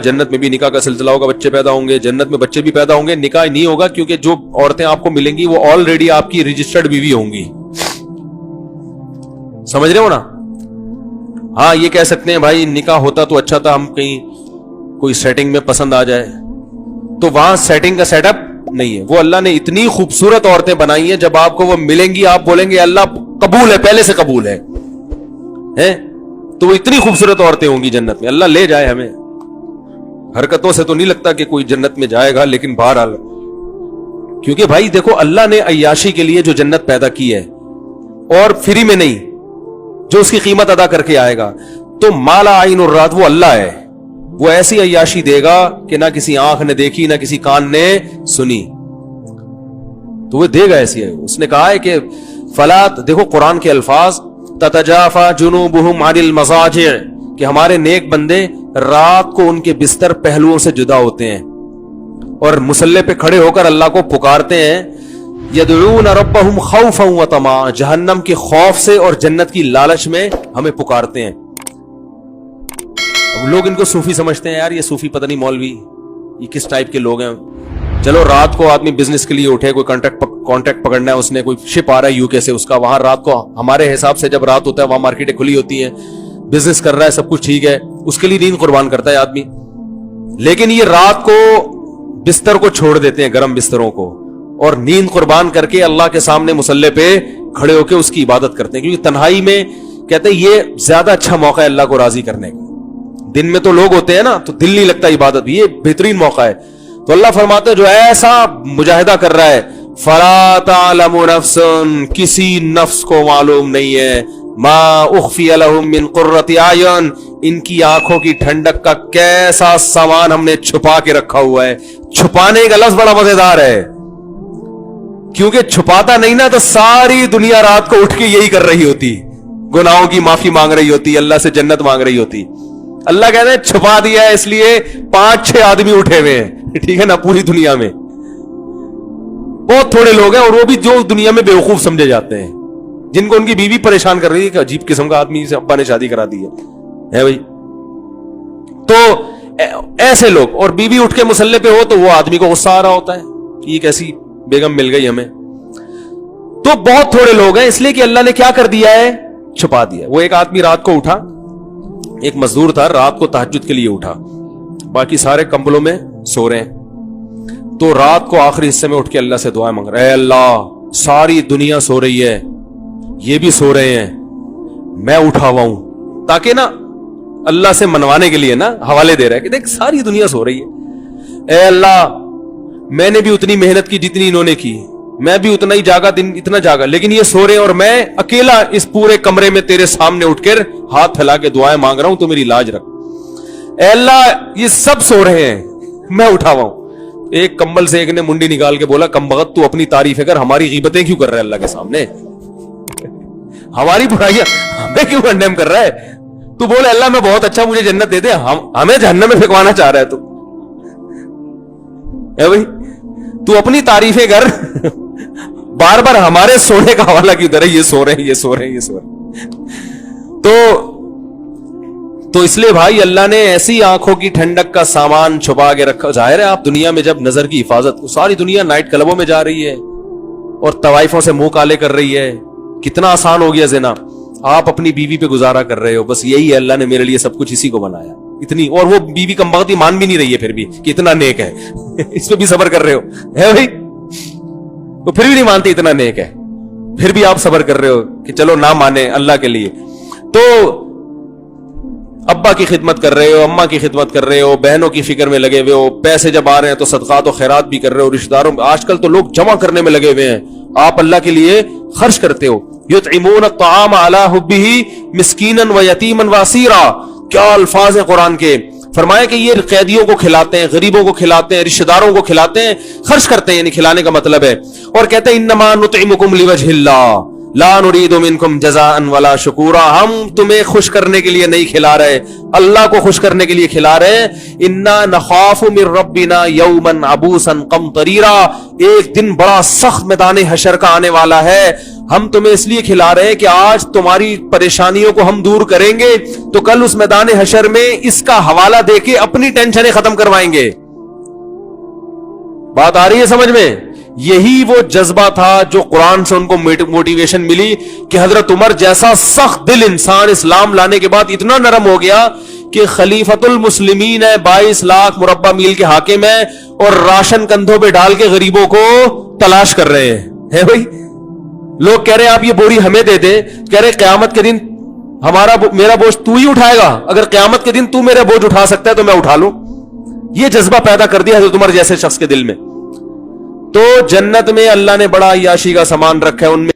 جنت میں بھی نکاح کا سلسلہ ہوگا, بچے پیدا ہوں گے, جنت میں بچے بھی پیدا ہوں گے, نکاح نہیں ہوگا کیونکہ جو عورتیں آپ کو ملیں گی وہ آلریڈی آپ کی رجسٹرڈ بیوی ہوں گی. سمجھ رہے ہو نا؟ ہاں یہ کہہ سکتے ہیں بھائی نکاح ہوتا تو اچھا تھا, ہم کہیں کوئی سیٹنگ میں پسند آ جائے, تو وہاں سیٹنگ کا سیٹ اپ نہیں ہے. وہ اللہ نے اتنی خوبصورت عورتیں بنائی ہیں, جب آپ کو وہ ملیں گی آپ بولیں گے اللہ قبول ہے, پہلے سے قبول ہے. تو وہ اتنی خوبصورت عورتیں ہوں گی جنت میں. اللہ لے جائے ہمیں. حرکتوں سے تو نہیں لگتا کہ کوئی جنت میں جائے گا, لیکن بہرحال کیونکہ بھائی دیکھو اللہ نے عیاشی کے لیے جو جنت پیدا کی ہے, اور فری میں نہیں, جو اس کی قیمت ادا کر کے آئے گا, تو مالا عین الرات وہ اللہ ہے. وہ ایسی عیاشی دے گا کہ نہ کسی آنکھ نے دیکھی نہ کسی کان نے سنی, تو وہ دے گا ایسی ہے. اس نے کہا ہے کہ فلات, دیکھو قرآن کے الفاظ, تتجافا جنوبہم عن المضاجع, کہ ہمارے نیک بندے رات کو ان کے بستر پہلوؤں سے جدا ہوتے ہیں اور مصلے پہ کھڑے ہو کر اللہ کو پکارتے ہیں. یدعون ربہم خوفا وطمعا, جہنم کے خوف سے اور جنت کی لالچ میں ہمیں پکارتے ہیں. اب لوگ ان کو صوفی سمجھتے ہیں, یار یہ صوفی پتہ نہیں مولوی یہ کس ٹائپ کے لوگ ہیں. چلو رات کو آدمی بزنس کے لیے اٹھے, کوئی کانٹیکٹ پکڑنا ہے اس نے, کوئی شپ آ رہا ہے یو کے سے, اس کا وہاں رات کو, ہمارے حساب سے جب رات ہوتا ہے وہاں مارکیٹیں کھلی ہوتی ہیں, بزنس کر رہا ہے, سب کچھ ٹھیک ہے, اس کے لیے نیند قربان کرتا ہے آدمی. لیکن یہ رات کو بستر کو چھوڑ دیتے ہیں, گرم بستروں کو, اور نیند قربان کر کے اللہ کے سامنے مصلے پہ کھڑے ہو کے اس کی عبادت کرتے ہیں, کیونکہ تنہائی میں کہتے ہیں یہ زیادہ اچھا موقع ہے اللہ کو راضی کرنے کا. دن میں تو لوگ ہوتے ہیں نا تو دل نہیں لگتا عبادت, یہ بہترین موقع ہے. تو اللہ فرماتے ہیں جو ایسا مجاہدہ کر رہا ہے, فلا تعلم نفس, کسی نفس کو معلوم نہیں ہے, ما اخفی لهم من قرۃ اعین, ان کی آنکھوں کی ٹھنڈک کا کیسا سامان ہم نے چھپا کے رکھا ہوا ہے. چھپانے کا لفظ بڑا مزیدار ہے, کیونکہ چھپاتا نہیں نا تو ساری دنیا رات کو اٹھ کے یہی کر رہی ہوتی, گناہوں کی معافی مانگ رہی ہوتی, اللہ سے جنت مانگ رہی ہوتی. اللہ کہتے ہیں چھپا دیا ہے, اس لیے 5-6 آدمی اٹھے ہوئے ہیں, ٹھیک ہے نا, پوری دنیا میں بہت تھوڑے لوگ ہیں, اور وہ بھی جو دنیا میں بیوقوف سمجھے جاتے ہیں, جن کو ان کی بیوی پریشان کر رہی ہے کہ عجیب قسم کا آدمی سے ابا نے شادی کرا دی ہے بھائی. تو ایسے لوگ, اور بیوی اٹھ کے مصلے پہ ہو تو وہ آدمی کو غصہ آ رہا ہوتا ہے کہ یہ کیسی بیگم مل گئی ہمیں. تو بہت تھوڑے لوگ ہیں, اس لیے کہ اللہ نے کیا کر دیا ہے, چھپا دیا. وہ ایک آدمی رات کو اٹھا, ایک مزدور تھا, رات کو تہجد کے لیے اٹھا, باقی سارے کمبلوں میں سو رہے ہیں, تو رات کو آخری حصے میں اٹھ کے اللہ سے دعائیں مانگ رہا ہے, اے اللہ ساری دنیا سو رہی ہے, یہ بھی سو رہے ہیں, میں اٹھا ہوا ہوں, تاکہ نا اللہ سے منوانے کے لیے نا حوالے دے رہا ہے کہ دیکھ ساری دنیا سو رہی ہے, اے اللہ میں نے بھی اتنی محنت کی جتنی انہوں نے کی, میں بھی اتنا ہی جاگا, دن اتنا جاگا, لیکن یہ سو رہے ہیں, اور میں اکیلا اس پورے کمرے میں تیرے سامنے اٹھ کر ہاتھ پھیلا کے دعائیں مانگ رہا ہوں, تو میری لاج رکھ. اے اللہ یہ سب سو رہے ہیں, میں اٹھا ہوا ہوں. ایک کمبل سے ایک نے منڈی نکال کے بولا, کم بخت تو اپنی تعریفیں کر, ہماری غیبتیں کیوں کر رہا ہے اللہ کے سامنے, ہماری برائیاں ہمیں کیوں کنڈیم کر رہا ہے, تو بولے اللہ میں بہت اچھا, مجھے جنت دے دے, ہمیں جہنم میں پھینکوانا چاہ رہا ہے تو اے بھائی تو اپنی تعریفیں کر, بار بار ہمارے سونے کا حوالہ کیوں دے رہا ہے, یہ سو رہے ہیں, یہ سو رہے ہیں, یہ سو رہے ہیں. تو اس لیے بھائی اللہ نے ایسی آنکھوں کی ٹھنڈک کا سامان چھپا کے رکھا. ظاہر ہے آپ دنیا میں جب نظر کی حفاظت, ساری دنیا نائٹ کلبوں میں جا رہی ہے اور طوائفوں سے منہ کالے کر رہی ہے, کتنا آسان ہو گیا زنا, آپ اپنی بیوی پہ گزارا کر رہے ہو, بس یہی ہے اللہ نے میرے لیے سب کچھ اسی کو بنایا, اتنی, اور وہ بیوی کم بخت مان بھی نہیں رہی ہے پھر بھی کہ اتنا نیک ہے, اس پہ بھی صبر کر رہے ہو ہے بھائی, تو پھر بھی نہیں مانتے اتنا نیک ہے, پھر بھی آپ صبر کر رہے ہو کہ چلو نہ مانے اللہ کے لیے. تو ابا کی خدمت کر رہے ہو, اماں کی خدمت کر رہے ہو, بہنوں کی فکر میں لگے ہوئے ہو, پیسے جب آ رہے ہیں تو صدقات و خیرات بھی کر رہے ہو, رشتہ داروں, آج کل تو لوگ جمع کرنے میں لگے ہوئے ہیں, آپ اللہ کے لیے خرچ کرتے ہو. یطعمون الطعام علی حبہ مسکینا و یتیما و اسیرا, کیا الفاظ ہیں قرآن کے. فرمایا کہ یہ قیدیوں کو کھلاتے ہیں, غریبوں کو کھلاتے ہیں, رشتہ داروں کو کھلاتے ہیں, خرچ کرتے ہیں, یعنی کھلانے کا مطلب ہے. اور کہتے ہیں انما نطعمکم لوجہ اللہ لا نريد منکم جزاء ولا شکورا, ہم تمہیں خوش کرنے کے لیے نہیں کھلا رہے, اللہ کو خوش کرنے کے لیے کھلا رہے ہیں. انا نخاف من ربنا یوما عبوسا قمطریرا, ایک دن بڑا سخت میدان حشر کا آنے والا ہے, ہم تمہیں اس لیے کھلا رہے ہیں کہ آج تمہاری پریشانیوں کو ہم دور کریں گے تو کل اس میدان حشر میں اس کا حوالہ دے کے اپنی ٹینشنیں ختم کروائیں گے. بات آ رہی ہے سمجھ میں؟ یہی وہ جذبہ تھا جو قرآن سے ان کو موٹیویشن ملی کہ حضرت عمر جیسا سخت دل انسان اسلام لانے کے بعد اتنا نرم ہو گیا کہ خلیفۃ المسلمین ہے, 22 لاکھ مربع میل کے حاکم ہیں, اور راشن کندھوں پہ ڈال کے غریبوں کو تلاش کر رہے ہیں. بھائی لوگ کہہ رہے ہیں آپ یہ بوری ہمیں دے دے, کہہ رہے قیامت کے دن میرا بوجھ تو ہی اٹھائے گا, اگر قیامت کے دن تو میرا بوجھ اٹھا سکتا ہے تو میں اٹھا لوں. یہ جذبہ پیدا کر دیا حضرت عمر جیسے شخص کے دل میں. تو جنت میں اللہ نے بڑا عیاشی کا سامان رکھا ہے, ان میں